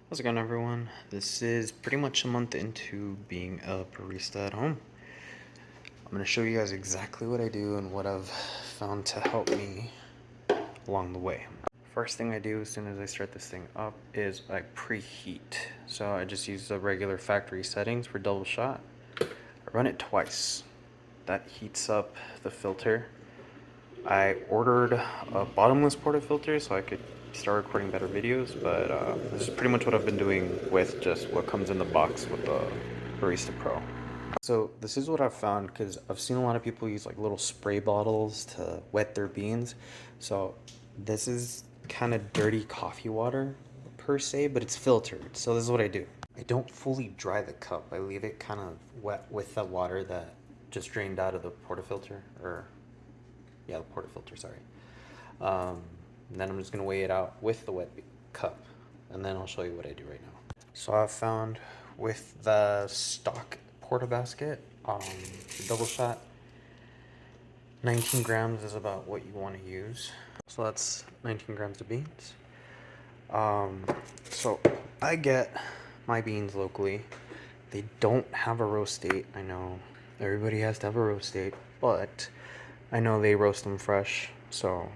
How's it going, everyone? This is pretty much a month into being a barista at home. I'm going to show you guys exactly what I do and what I've found to help me along the way. First thing I do as soon as I start this thing up is I preheat. So I just use the regular factory settings for double shot. I run it twice. That heats up the filter. I ordered a bottomless portafilter so I could start recording better videos, but this is pretty much what I've been doing with just what comes in the box with the Barista Pro. So this is what I've found because I've seen a lot of people use like little spray bottles to wet their beans. So this is kind of dirty coffee water per se, but it's filtered. So this is what I do. I don't fully dry the cup. I leave it kind of wet with the water that just drained out of the portafilter, or yeah, the portafilter, sorry. And then I'm just gonna weigh it out with the wet cup, and then I'll show you what I do right now. So I've found with the stock porta basket, the double shot, 19 grams is about what you want to use. So that's 19 grams of beans. So I get my beans locally. They don't have a roast date. I know everybody has to have a roast date, but I know they roast them fresh, so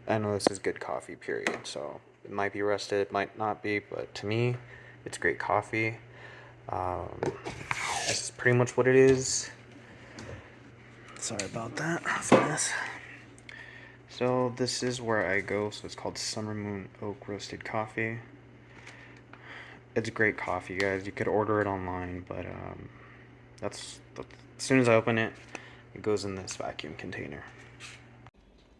I know this is good coffee, period. So it might be roasted, it might not be, but to me, it's great coffee. This is pretty much what it is. Sorry about that. Finesse. So this is where I go. So it's called Summer Moon Oak Roasted Coffee. It's great coffee, guys. You could order it online, but as soon as I open it, it goes in this vacuum container.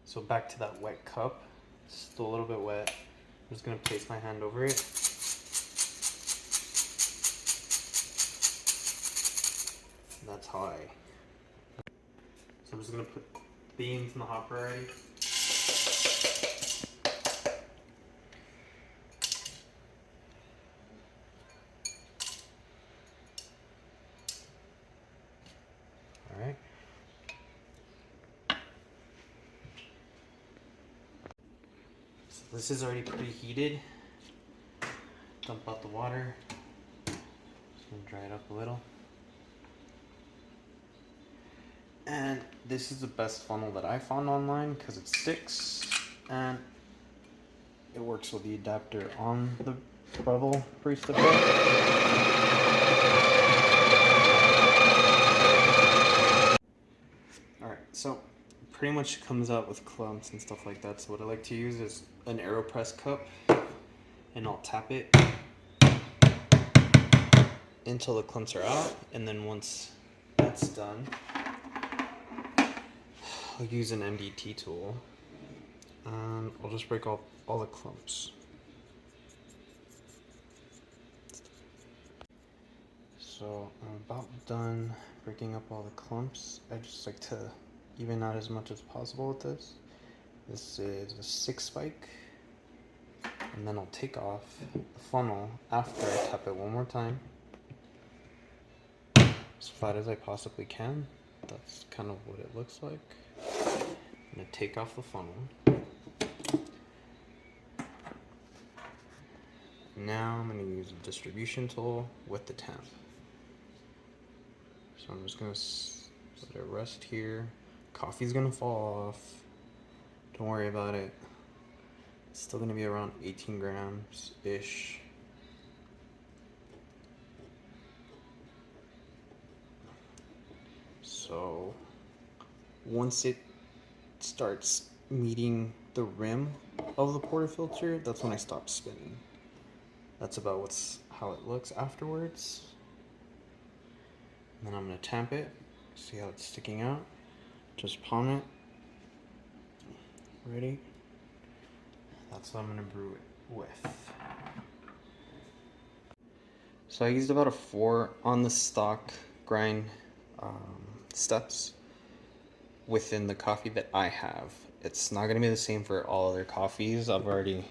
So back to that wet cup. It's still a little bit wet. I'm just gonna place my hand over it. That's how I. So I'm just gonna put beans in the hopper already. All right. So this is already preheated. Dump out the water. Just gonna dry it up a little. And this is the best funnel that I found online because it sticks and it works with the adapter on the Breville Barista Pro. Alright, so pretty much comes out with clumps and stuff like that. So what I like to use is an AeroPress cup, and I'll tap it until the clumps are out, and then once that's done, I'll use an MDT tool and I'll just break off all the clumps. So I'm about done breaking up all the clumps. I just like to even out as much as possible with this. This is a 6 spike, and then I'll take off the funnel after I tap it one more time, as flat as I possibly can. That's kind of what it looks like. I'm gonna take off the funnel. Now I'm gonna use a distribution tool with the temp. So I'm just gonna let it rest here. Coffee's gonna fall off. Don't worry about it. It's still gonna be around 18 grams-ish. So once it starts meeting the rim of the portafilter, that's when I stop spinning. That's about how it looks afterwards. And then I'm gonna tamp it. See how it's sticking out? Just palm it. Ready? That's what I'm gonna brew it with. So I used about a 4 on the stock grind steps within the coffee that I have. It's not gonna be the same for all other coffees. I've already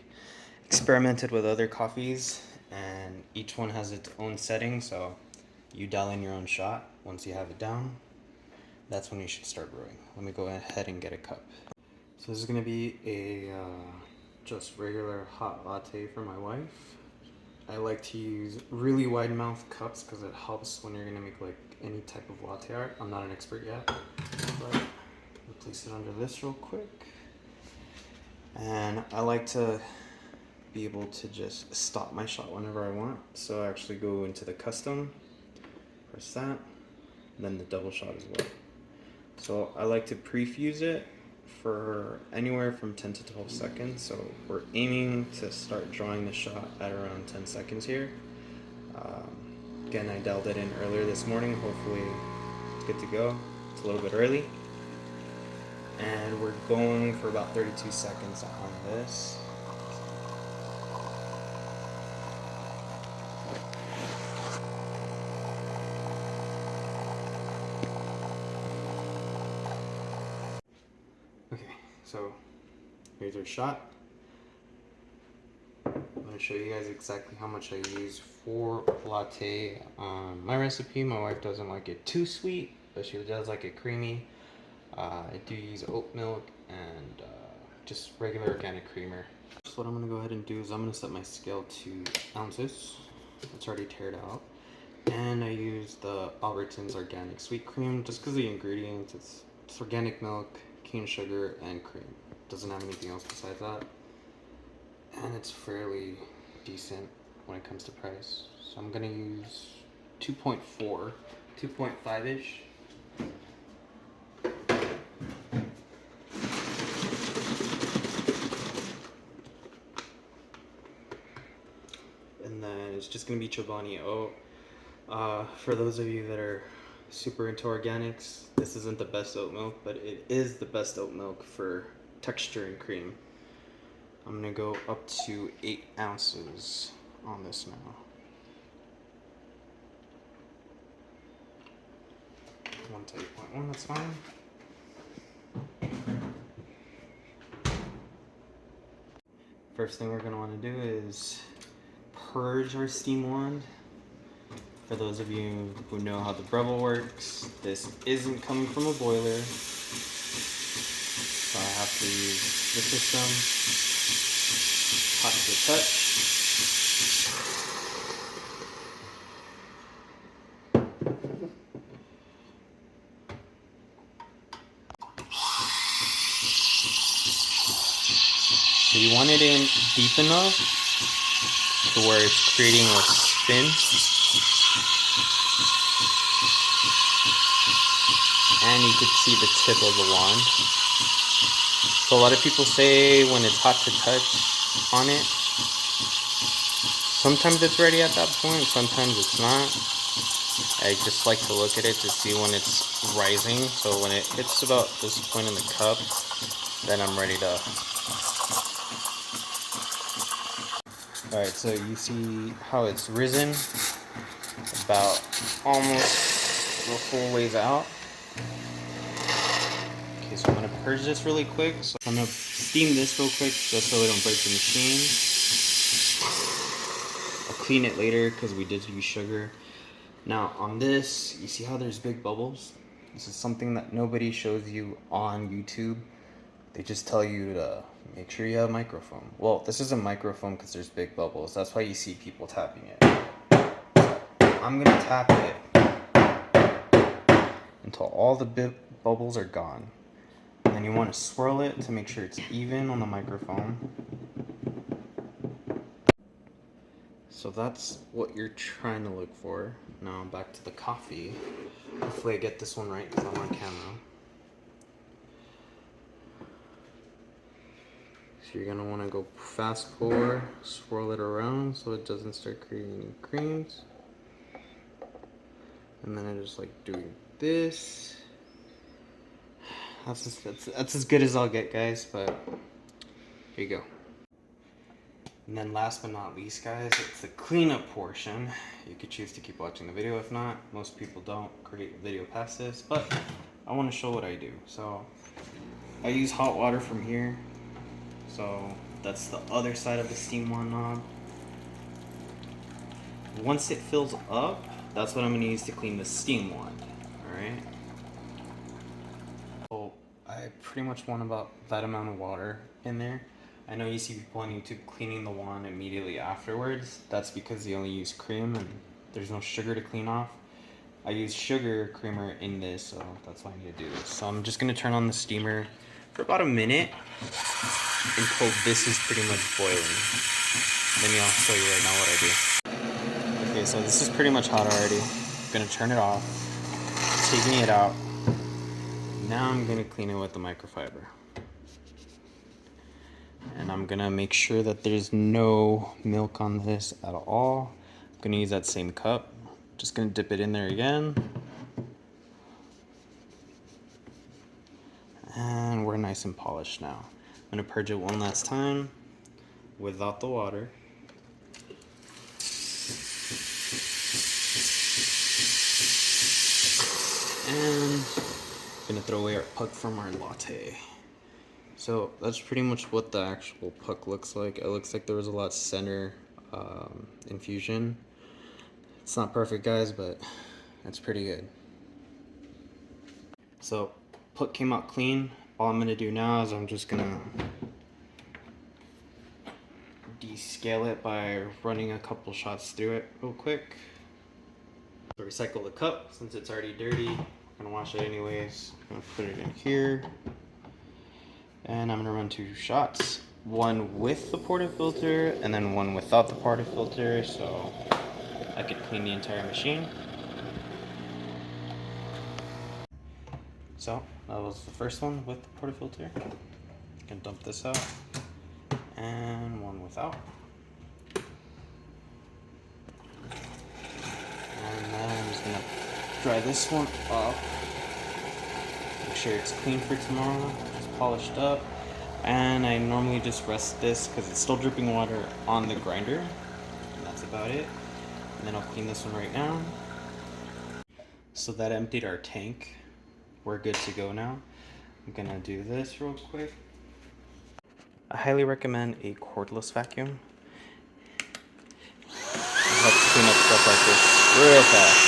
experimented with other coffees and each one has its own setting, so you dial in your own shot. Once you have it down, that's when you should start brewing. Let me go ahead and get a cup. So this is gonna be a just regular hot latte for my wife. I like to use really wide mouth cups because it helps when you're gonna make like any type of latte art. I'm not an expert yet, but I'll place it under this real quick. And I like to be able to just stop my shot whenever I want. So I actually go into the custom, press that, and then the double shot as well. So I like to pre-fuse it for anywhere from 10 to 12 seconds. So we're aiming to start drawing the shot at around 10 seconds here. Again, I dialed it in earlier this morning. Hopefully it's good to go. It's a little bit early. And we're going for about 32 seconds on this. Okay, so here's our shot. I'm going to show you guys exactly how much I use for latte. My recipe, my wife doesn't like it too sweet, but she does like it creamy. I do use oat milk and just regular organic creamer. So what I'm going to go ahead and do is I'm going to set my scale to ounces. It's already tared out. And I use the Albertsons organic sweet cream just because the ingredients, it's organic milk, cane sugar, and cream. It doesn't have anything else besides that. And it's fairly decent when it comes to price. So I'm going to use 2.4, 2.5-ish. And then it's just going to be Chobani oat. For those of you that are super into organics, this isn't the best oat milk, but it is the best oat milk for texture and cream. I'm going to go up to 8 ounces on this now. 1 to 8.1, that's fine. First thing we're going to want to do is purge our steam wand. For those of you who know how the Breville works, this isn't coming from a boiler, so I have to use the system, hot to the touch. So you want it in deep enough to where it's creating a spin. And you could see the tip of the wand. So a lot of people say when it's hot to touch on it, sometimes it's ready at that point, sometimes it's not. I just like to look at it to see when it's rising. So when it hits about this point in the cup, then I'm ready to. Alright, so you see how it's risen about almost the full ways out. Okay, so I'm going to purge this really quick. So I'm going to steam this real quick just so it don't break the machine. I'll clean it later because we did use sugar. Now on this, you see how there's big bubbles? This is something that nobody shows you on YouTube. They just tell you to make sure you have microfoam. Well, this isn't microfoam because there's big bubbles. That's why you see people tapping it. I'm going to tap it until all the bubbles are gone. And then you want to swirl it to make sure it's even on the microphone. So that's what you're trying to look for. Now back to the coffee. Hopefully I get this one right because I'm on camera. So you're going to want to go fast pour, swirl it around so it doesn't start creating any creams. And then I just like doing this. That's as good as I'll get, guys, but here you go. And then last but not least, guys, it's the cleanup portion. You could choose to keep watching the video. If not, most people don't create a video past this, but I want to show what I do. So I use hot water from here. So that's the other side of the steam wand knob. Once it fills up, that's what I'm going to use to clean the steam wand. Alright? So I pretty much want about that amount of water in there. I know you see people on YouTube cleaning the wand immediately afterwards. That's because they only use cream and there's no sugar to clean off. I use sugar creamer in this, so that's why I need to do this. So I'm just gonna turn on the steamer for about a minute until this is pretty much boiling. Then I'll show you right now what I do. Okay, so this is pretty much hot already. I'm gonna turn it off, taking it out. Now I'm gonna clean it with the microfiber. And I'm gonna make sure that there's no milk on this at all. I'm gonna use that same cup. Just gonna dip it in there again. And we're nice and polished now. I'm gonna purge it one last time without the water. And I'm gonna throw away our puck from our latte. So that's pretty much what the actual puck looks like. It looks like there was a lot center infusion. It's not perfect, guys, but it's pretty good. So puck came out clean. All I'm gonna do now is I'm just gonna descale it by running a couple shots through it real quick. So recycle the cup since it's already dirty. I'm gonna wash it anyways. I'm gonna put it in here. And I'm gonna run 2 shots. One with the portafilter and then one without the portafilter, so I could clean the entire machine. So that was the first one with the portafilter. I can dump this out. And one without. And then I'm just gonna dry this one up. Make sure it's clean for tomorrow. It's polished up. And I normally just rest this because it's still dripping water on the grinder. And that's about it. And then I'll clean this one right now. So that emptied our tank. We're good to go now. I'm gonna do this real quick. I highly recommend a cordless vacuum. It helps clean up stuff like this real fast.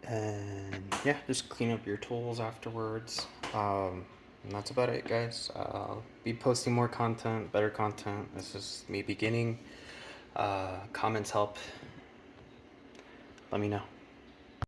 And yeah, just clean up your tools afterwards. And that's about it, guys. I'll be posting more content, better content. This is me beginning. Comments help. Let me know.